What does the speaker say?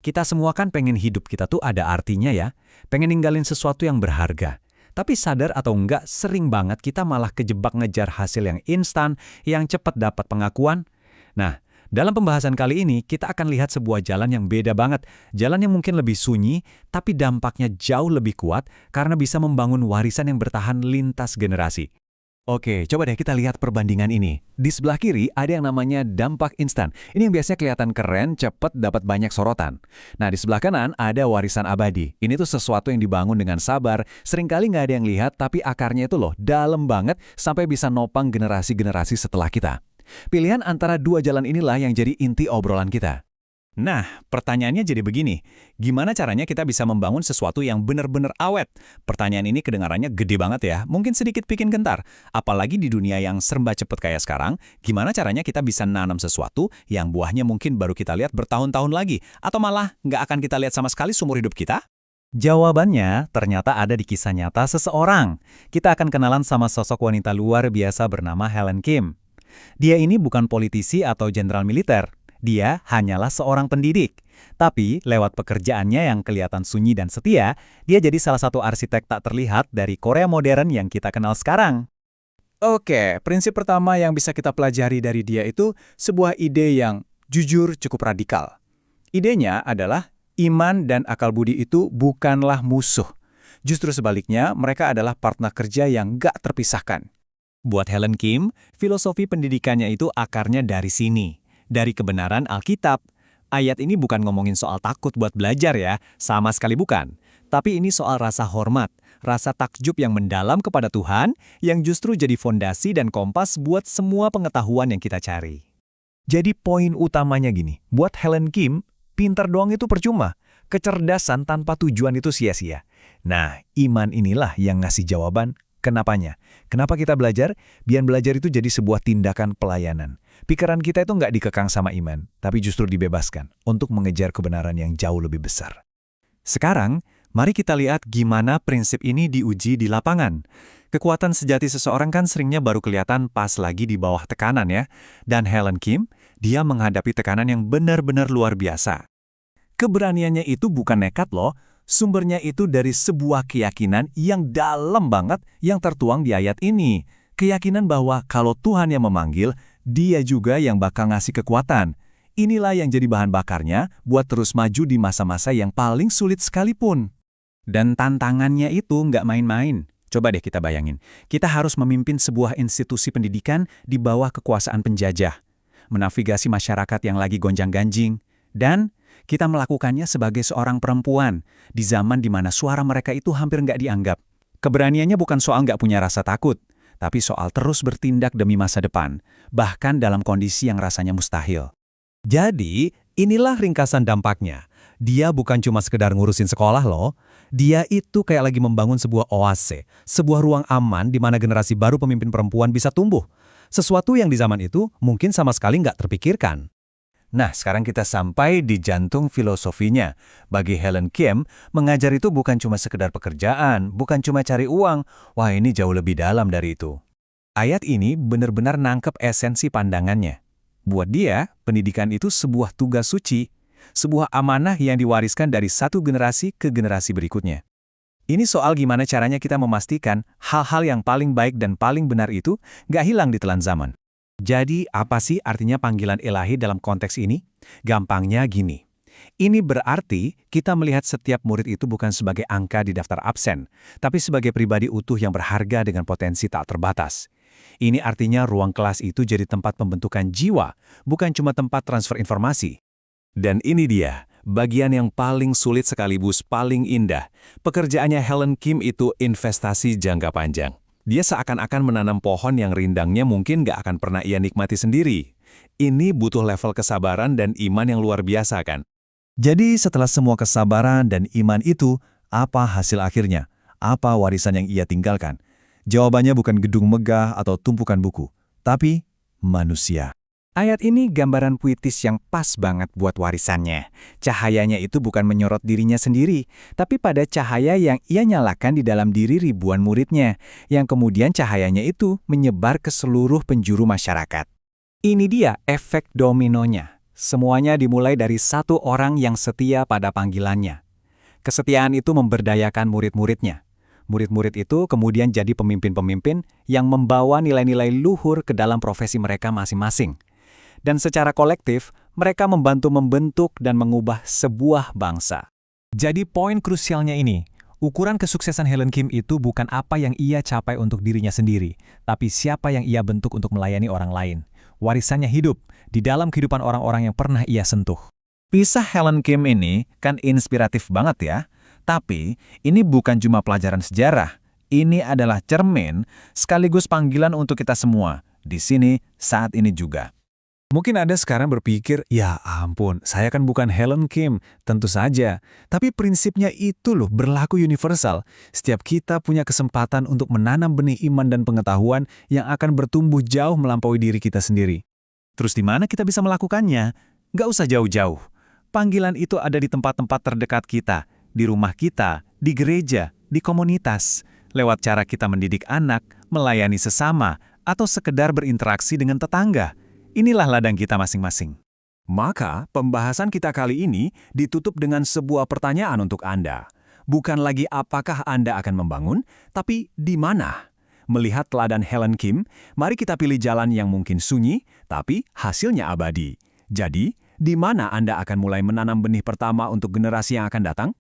Kita semua kan pengen hidup kita tuh ada artinya ya, pengen ninggalin sesuatu yang berharga. Tapi sadar atau enggak, sering banget kita malah kejebak ngejar hasil yang instan, yang cepat dapat pengakuan. Nah, dalam pembahasan kali ini, kita akan lihat sebuah jalan yang beda banget. Jalan yang mungkin lebih sunyi, tapi dampaknya jauh lebih kuat karena bisa membangun warisan yang bertahan lintas generasi. Oke, coba deh kita lihat perbandingan ini. Di sebelah kiri ada yang namanya dampak instan. Ini yang biasanya kelihatan keren, cepat, dapat banyak sorotan. Nah, di sebelah kanan ada warisan abadi. Ini tuh sesuatu yang dibangun dengan sabar, seringkali nggak ada yang lihat, tapi akarnya itu loh dalam banget sampai bisa nopang generasi-generasi setelah kita. Pilihan antara dua jalan inilah yang jadi inti obrolan kita. Nah, pertanyaannya jadi begini, gimana caranya kita bisa membangun sesuatu yang benar-benar awet? Pertanyaan ini kedengarannya gede banget ya, mungkin sedikit bikin gentar. Apalagi di dunia yang serba cepet kayak sekarang, gimana caranya kita bisa nanam sesuatu yang buahnya mungkin baru kita lihat bertahun-tahun lagi, atau malah nggak akan kita lihat sama sekali seumur hidup kita? Jawabannya ternyata ada di kisah nyata seseorang. Kita akan kenalan sama sosok wanita luar biasa bernama Helen Kim. Dia ini bukan politisi atau jenderal militer. Dia hanyalah seorang pendidik. Tapi lewat pekerjaannya yang kelihatan sunyi dan setia, dia jadi salah satu arsitek tak terlihat dari Korea modern yang kita kenal sekarang. Oke, prinsip pertama yang bisa kita pelajari dari dia itu sebuah ide yang jujur cukup radikal. Idenya adalah iman dan akal budi itu bukanlah musuh. Justru sebaliknya, mereka adalah partner kerja yang gak terpisahkan. Buat Helen Kim, filosofi pendidikannya itu akarnya dari sini. Dari kebenaran Alkitab. Ayat ini bukan ngomongin soal takut buat belajar ya, sama sekali bukan. Tapi ini soal rasa hormat, rasa takjub yang mendalam kepada Tuhan, yang justru jadi fondasi dan kompas buat semua pengetahuan yang kita cari. Jadi poin utamanya gini, buat Helen Kim, pintar doang itu percuma. Kecerdasan tanpa tujuan itu sia-sia. Nah, iman inilah yang ngasih jawaban kenapanya. Kenapa kita belajar? Biar belajar itu jadi sebuah tindakan pelayanan. Pikiran kita itu nggak dikekang sama iman, tapi justru dibebaskan untuk mengejar kebenaran yang jauh lebih besar. Sekarang, mari kita lihat gimana prinsip ini diuji di lapangan. Kekuatan sejati seseorang kan seringnya baru kelihatan pas lagi di bawah tekanan ya. Dan Helen Kim, dia menghadapi tekanan yang benar-benar luar biasa. Keberaniannya itu bukan nekat loh, sumbernya itu dari sebuah keyakinan yang dalam banget yang tertuang di ayat ini. Keyakinan bahwa kalau Tuhan yang memanggil, Dia juga yang bakal ngasih kekuatan. Inilah yang jadi bahan bakarnya buat terus maju di masa-masa yang paling sulit sekalipun. Dan tantangannya itu nggak main-main. Coba deh kita bayangin, kita harus memimpin sebuah institusi pendidikan di bawah kekuasaan penjajah, menavigasi masyarakat yang lagi gonjang-ganjing, dan kita melakukannya sebagai seorang perempuan di zaman di mana suara mereka itu hampir nggak dianggap. Keberaniannya bukan soal nggak punya rasa takut, tapi soal terus bertindak demi masa depan, bahkan dalam kondisi yang rasanya mustahil. Jadi, inilah ringkasan dampaknya. Dia bukan cuma sekedar ngurusin sekolah loh, dia itu kayak lagi membangun sebuah oase, sebuah ruang aman di mana generasi baru pemimpin perempuan bisa tumbuh. Sesuatu yang di zaman itu mungkin sama sekali nggak terpikirkan. Nah, sekarang kita sampai di jantung filosofinya. Bagi Helen Kim, mengajar itu bukan cuma sekedar pekerjaan, bukan cuma cari uang. Wah, ini jauh lebih dalam dari itu. Ayat ini benar-benar nangkep esensi pandangannya. Buat dia, pendidikan itu sebuah tugas suci, sebuah amanah yang diwariskan dari satu generasi ke generasi berikutnya. Ini soal gimana caranya kita memastikan hal-hal yang paling baik dan paling benar itu nggak hilang di telan zaman. Jadi, apa sih artinya panggilan ilahi dalam konteks ini? Gampangnya gini. Ini berarti kita melihat setiap murid itu bukan sebagai angka di daftar absen, tapi sebagai pribadi utuh yang berharga dengan potensi tak terbatas. Ini artinya ruang kelas itu jadi tempat pembentukan jiwa, bukan cuma tempat transfer informasi. Dan ini dia, bagian yang paling sulit sekaligus paling indah. Pekerjaannya Helen Kim itu investasi jangka panjang. Dia seakan-akan menanam pohon yang rindangnya mungkin nggak akan pernah ia nikmati sendiri. Ini butuh level kesabaran dan iman yang luar biasa kan? Jadi setelah semua kesabaran dan iman itu, apa hasil akhirnya? Apa warisan yang ia tinggalkan? Jawabannya bukan gedung megah atau tumpukan buku, tapi manusia. Ayat ini gambaran puitis yang pas banget buat warisannya. Cahayanya itu bukan menyorot dirinya sendiri, tapi pada cahaya yang ia nyalakan di dalam diri ribuan muridnya, yang kemudian cahayanya itu menyebar ke seluruh penjuru masyarakat. Ini dia efek dominonya. Semuanya dimulai dari satu orang yang setia pada panggilannya. Kesetiaan itu memberdayakan murid-muridnya. Murid-murid itu kemudian jadi pemimpin-pemimpin yang membawa nilai-nilai luhur ke dalam profesi mereka masing-masing. Dan secara kolektif, mereka membantu membentuk dan mengubah sebuah bangsa. Jadi poin krusialnya ini, ukuran kesuksesan Helen Kim itu bukan apa yang ia capai untuk dirinya sendiri, tapi siapa yang ia bentuk untuk melayani orang lain. Warisannya hidup di dalam kehidupan orang-orang yang pernah ia sentuh. Kisah Helen Kim ini kan inspiratif banget ya. Tapi, ini bukan cuma pelajaran sejarah. Ini adalah cermin sekaligus panggilan untuk kita semua. Di sini, saat ini juga. Mungkin Anda sekarang berpikir, ya ampun, saya kan bukan Helen Kim, tentu saja. Tapi prinsipnya itu loh berlaku universal. Setiap kita punya kesempatan untuk menanam benih iman dan pengetahuan yang akan bertumbuh jauh melampaui diri kita sendiri. Terus di mana kita bisa melakukannya? Nggak usah jauh-jauh. Panggilan itu ada di tempat-tempat terdekat kita, di rumah kita, di gereja, di komunitas, lewat cara kita mendidik anak, melayani sesama, atau sekedar berinteraksi dengan tetangga. Inilah ladang kita masing-masing. Maka, pembahasan kita kali ini ditutup dengan sebuah pertanyaan untuk Anda. Bukan lagi apakah Anda akan membangun, tapi di mana? Melihat teladan Helen Kim, mari kita pilih jalan yang mungkin sunyi, tapi hasilnya abadi. Jadi, di mana Anda akan mulai menanam benih pertama untuk generasi yang akan datang?